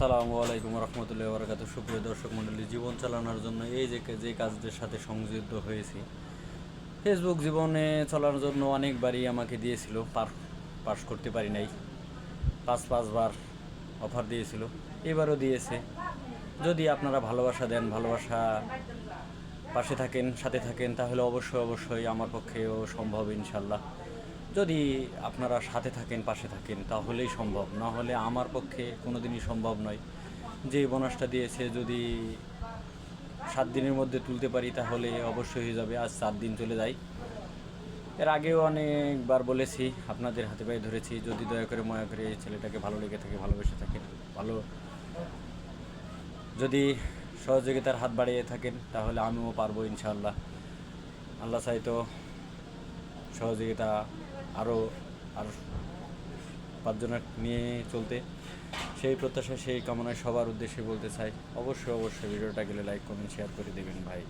আসসালামু আলাইকুম রহমতুল্লাহি ওয়া বারাকাতুহু। সুপ্রিয় দর্শক মণ্ডলী, জীবন চালানোর জন্য এই যে কাজদের সাথে সংযুক্ত হয়েছি, ফেসবুক জীবনে চলার জন্য অনেকবারই আমাকে দিয়েছিল, পাস করতে পারি নাই। পাঁচবার অফার দিয়েছিল, এবারও দিয়েছে। যদি আপনারা ভালোবাসা দেন, ভালোবাসা পাশে থাকেন, সাথে থাকেন, তাহলে অবশ্যই আমার পক্ষেও সম্ভব ইনশাল্লাহ। যদি আপনারা সাথে থাকেন, পাশে থাকেন, তাহলেই সম্ভব, না হলে আমার পক্ষে কোনো দিনই সম্ভব নয়। যে বোনাসটা দিয়েছে যদি 7 দিনের মধ্যে তুলতে পারি তাহলে অবশ্যই হয়ে যাবে। আজ 4 দিন চলে যায়। এর আগেও অনেকবার বলেছি, আপনাদের হাতে পায়ে ধরেছি, যদি দয়া করে মায়া করে এই ছেলেটাকে ভালো লেগে থাকে, ভালোবেসে থাকেন, ভালো যদি সহযোগিতার হাত বাড়িয়ে থাকেন, তাহলে আমিও পারবো ইনশাআল্লাহ। আল্লাহ চাইতো সহযোগিতা আরও আর 5 জনের নিয়ে চলতে, সেই প্রত্যাশা, সেই কামনায় সবার উদ্দেশ্যে বলতে চাই, অবশ্যই ভিডিওটা গেলে লাইক, কমেন্ট, শেয়ার করে দেবেন ভাই।